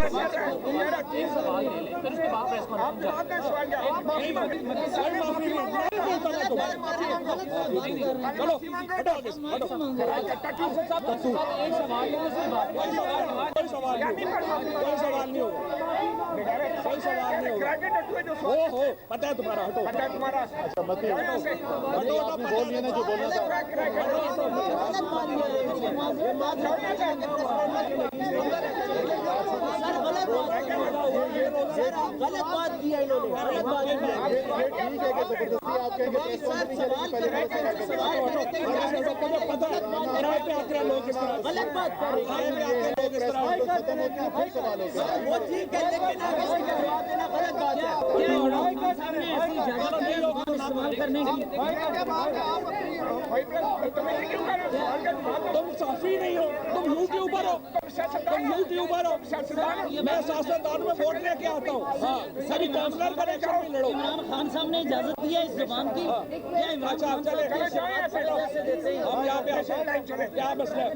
सवाल ले लें, फिर उसके बाद प्रेस हो पता है तुम्हारा, हटो पता है तुम्हारा। अच्छा मत हटो, आपने बोल दिया ना जो बोलना था। गलत बात किया इन्होंने, गलत बात ठीक है कि जबरदस्ती आप कहेंगे गलत बात कर रहे हैं, वो ठीक है लेकिन जवाब देना गलत बात है। तुम साफी नहीं हो, तुम यूट्यूबर हो, तुम यूट्यूबर हो। मैं सियासतदान में वोट लेके आता हूँ, सभी काउंसलर का इलेक्शन में लड़ो। इमरान खान साहब ने इजाजत दी है इस जुबान की, अच्छा चले हम यहाँ पे क्या मसला है?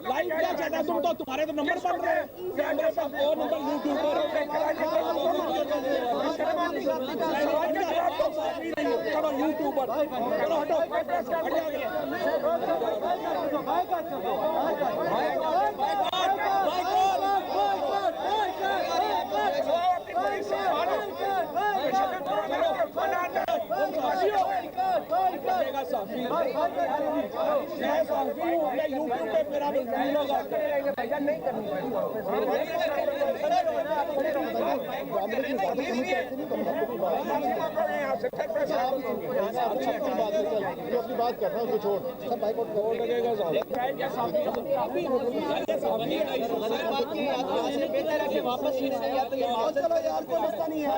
लाइव क्या चल रहा है? तुम तो तुम्हारे तो नंबर बन रहे हैं कैमरे पर, वो नंबर यूट्यूबर चलो यूट्यूबर चलो हटो यूट्यूब पे मेरा लोग आते नहीं करनी अपनी बात कर रहा हूँ, छोड़ सब भाई को लगेगा वापस चलो यार, कोई मसला नहीं है।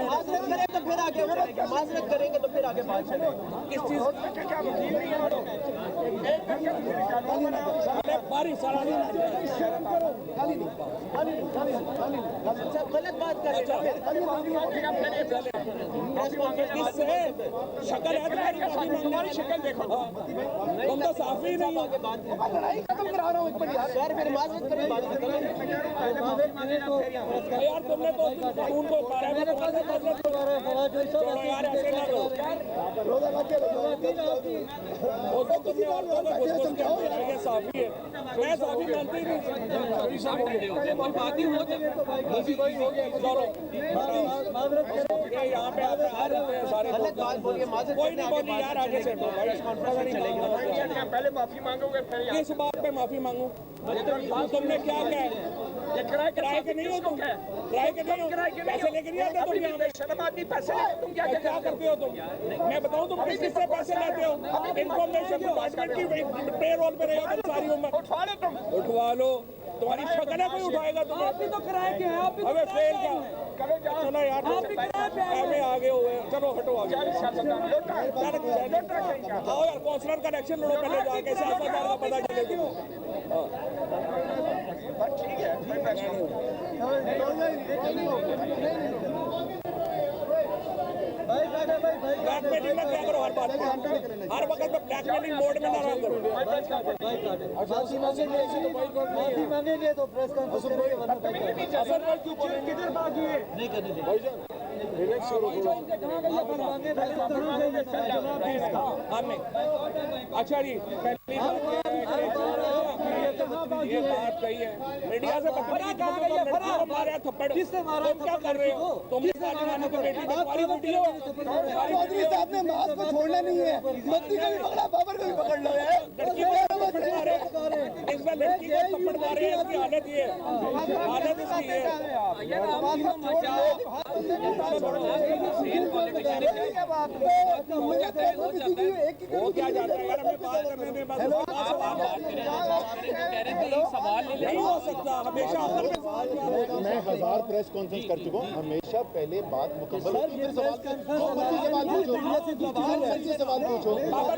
माजरत करें तो फिर आगे, माजरत करेंगे तो फिर आगे बात चलेगी। किस चीज क्या वकील नहीं है बारी सारा गलत बात कर शक्ल है तुम्हारी शक्ल देखो, तुम तो साफी नहीं हो। लड़ाई खत्म करा रहा हूँ यार, फिर माजरत करें बात यार, तुमने तो कानून को यार ऐसे ना लो, वो तो तुमने औरतों को घुस के ये साफी है, मैं साफी मानती नहीं। यहाँ पे आ रहे हैं सारे, कोई नहीं बोली यार, आगे से पहले माफी मांगोगे, किस बात पे माफी मांगू? तुमने क्या कहा? किराए के नहीं हो तुम, किराए के नहीं हो, पैसे लेके नहीं आते तुम यहाँ पे, शर्म आती पैसे तुम क्या करते हो तुम? मैं बताऊँ तुम किस से पैसे लेते हो? इन्फॉर्मेशन डिपार्टमेंट की पे रोल पे रहेगा सारी उम्र, उठवा लो, तुम्हारी शक्ल है, कोई उठाएगा तुम्हें? आप भी तो किराए के हैं, आप भी तो फेल क्या? चलो यार में आगे हुए, चलो हटो आगे। आओ यार, काउंसलर का इलेक्शन लड़ो पहले जाके, सियासतदान का पता चलेगा। ठीक है, ब्लैकमेलिंग में क्या करो, हर बात हर वक्त में ब्लैकमेलिंग मोड में ना रहा करो। माफी मांगेंगे तो प्रेस किधर बाकी है नहीं करने अच्छा जी, ये बात सही है, मीडिया से मारा थप्पड़, किसने मारा? तुम क्या कर रहे हो? तुम चौधरी साहब ने मास्क को छोड़ना नहीं है, मक्ती को भी पकड़ा, बाबर को भी पकड़ लो है। इसमें लड़की को थप्पड़ मारे, इसकी हालत ये हालत इसकी है। वो क्या जाता है यार, हमें बात करने में बस नहीं हो सकता हमेशा। मैं 1000 प्रेस कॉन्फ्रेंस कर चुका हूँ, हमेशा पहले बात मुकम्मल सवाल पूछो,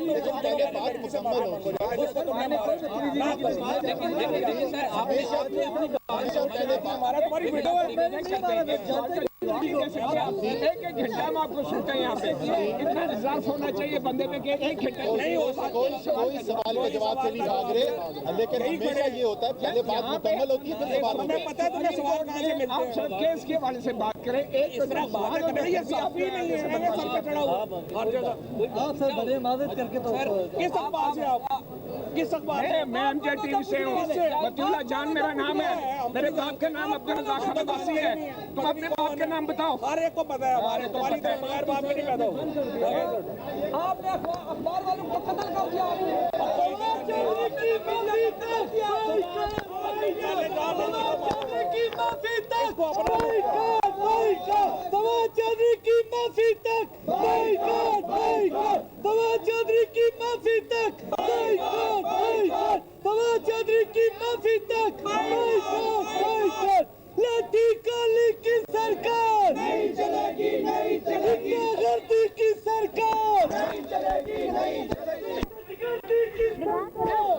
लेकिन पहले बात मुकम्मल हो। हमारा तुम्हारी वीडियो एक घंटा हम आपको सुनते हैं यहाँ पे, इतना रिजर्व होना चाहिए बंदे में कि एक घंटा नहीं हो सकता। कोई सवाल के जवाब से नहीं भाग रहे, लेकिन हमेशा ये होता है पहले बात मुकम्मल होती है फिर सवाल होता है। पता है तुम्हें सवाल कहाँ से मिलते हैं? सब केस के हवाले से बात करें, एक तरह बात करें, ये साफी नहीं है, मैंने सर पे चढ़ा हुआ हर जगह। आप सर बड़े इमादत करके तो किस अखबार से आप? किस अखबार से? मैं एमजे टीवी से हूँ, बतूला जान मेरा नाम है, मेरे बाप का नाम अब्दुल रज़ाक अब्बासी है। तुम अपने बाप का नाम बताओ। हर एक को पता है, हमारे तुम्हारी तरह बगैर बाप के नहीं पैदा हो। आपने अखबार वालों को कत्ल कर दिया। लाठी काली की सरकार नहीं चलेगी, नहीं चलेगी। गुंडागर्दी की सरकार नहीं चलेगी, नहीं चलेगी।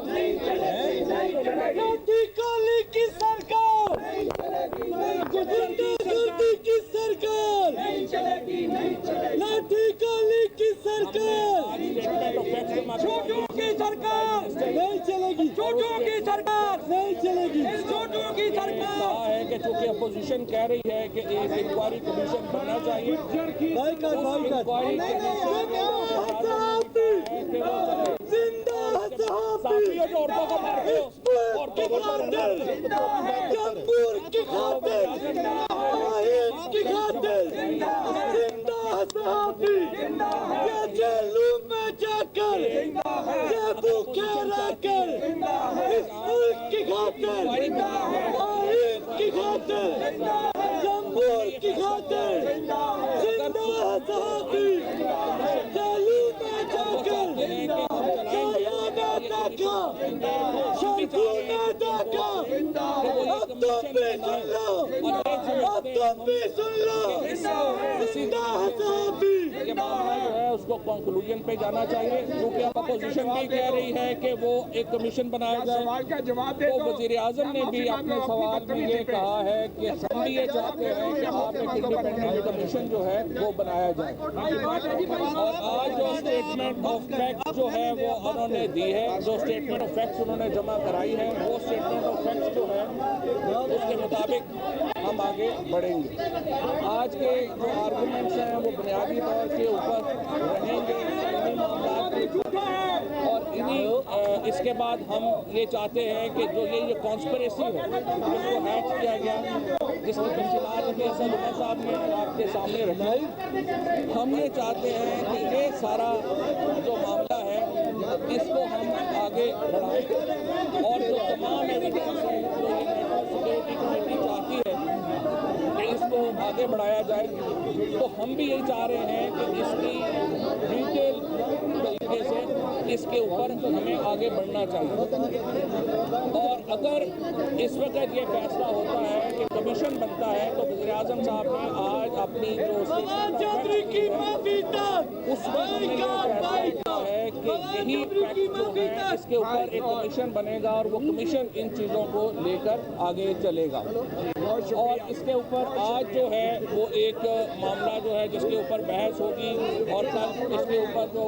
नहीं चलेगी, नहीं चलेगी। लाठी काली की सरकार नहीं चलेगी, नहीं चलेगी। गुंडागर्दी की सरकार नहीं चलेगी, नहीं चलेगी। लाठी काली की सरकार छोटों की सरकार नहीं चलेगी, छोटों की सरकार नहीं चलेगी, छोटों की सरकार है कि चूंकि अपोजिशन कह रही है कि एक इंक्वायरी कमीशन बनना चाहिए, साथियों जो औरतों को मारते हो, औरतों को जमहूर की खातिर, की खातिर ये जेलों में जाकर, ये भूखे रहकर, इस मुल्क की खातिर, आइन की खातिर, जमहूर की खातिर, जिंदा साथी, जेलों में जाकर, साया ने देखा, शर्फू ने देखा, अब तुम भी सुन लो, अब तुम भी सुन लो, जिंदा साथी। ये मामला जो है उसको कंक्लूजन पे जाना चाहिए, क्योंकि अब अपोजिशन भी कह रही है कि वो एक कमीशन बनाया जाए। सवाल का जवाब दे। तो वजीर आजम ने भी अपने सवाल में ये कहा है कि हम भी ये चाहते हैं कि आप एक इंडिपेंडेंट कमीशन जो है वो बनाया जाए। और आज जो स्टेटमेंट ऑफ फैक्ट्स जो है वो उन्होंने दी है, जो स्टेटमेंट ऑफ फैक्ट्स उन्होंने जमा कराई है, वो स्टेटमेंट ऑफ फैक्ट्स जो है उसके मुताबिक हम आगे बढ़ेंगे। आज के जो आर्गूमेंट्स हैं वो बुनियादी तौर के ऊपर रहेंगे इन्हीं मामलों और इन्हीं इसके बाद हम ये चाहते हैं कि जो ये कॉन्स्पिरेसी है जिसको हैक किया गया, जिसकी तफसीलात असद उमर साहब ने आपके सामने रखी, हम ये चाहते हैं कि ये सारा जो मामला है इसको हम आगे बढ़ाएं और जो तमाम एविडेंस है जो ये नेशनल सिक्योरिटी कमेटी चाहती है कि इसको आगे बढ़ाया जाए, तो हम भी यही चाह रहे हैं कि इसकी डिटेल तरीके से इसके ऊपर हमें आगे बढ़ना चाहिए। और अगर इस वक्त ये फैसला होता है कि कमीशन बनता है, तो वज़ीर आज़म साहब ने आज अपनी जो उस वक्त हमने ये फैसला किया है कि यही फैक्ट जो है इसके ऊपर एक कमीशन बनेगा और वो कमीशन इन चीज़ों को लेकर आगे चलेगा। और इसके ऊपर आज जो है वो एक मामला जो है जिसके ऊपर बहस होगी और कल इसके ऊपर जो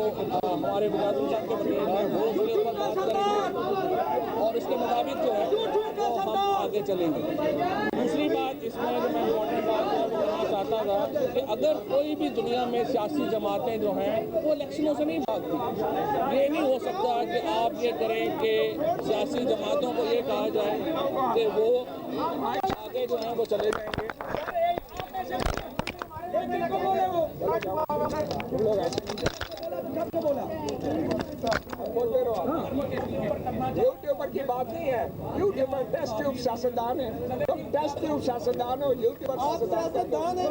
हमारे वज़ीर साहब के वकील हैं वो उसके ऊपर बात करेंगे और इसके मुताबिक जो है वो हम आगे चलेंगे। दूसरी बात इसमें जो मैं इम्पोर्टेंट बात है वो कहना चाहता था कि अगर कोई भी दुनिया में सियासी जमातें जो हैं वो इलेक्शनों से नहीं भागती। ये नहीं हो सकता कि आप ये करें कि सियासी जमातों को ये कहा जाए कि वो आगे जो है वो चले जाएंगे। यूट्यूबर की बात नहीं है, यूट्यूबर टेस्ट ट्यूब सियासतदान है, तुम टेस्ट ट्यूब सियासतदान हो, यूट्यूबर सियासतदान है।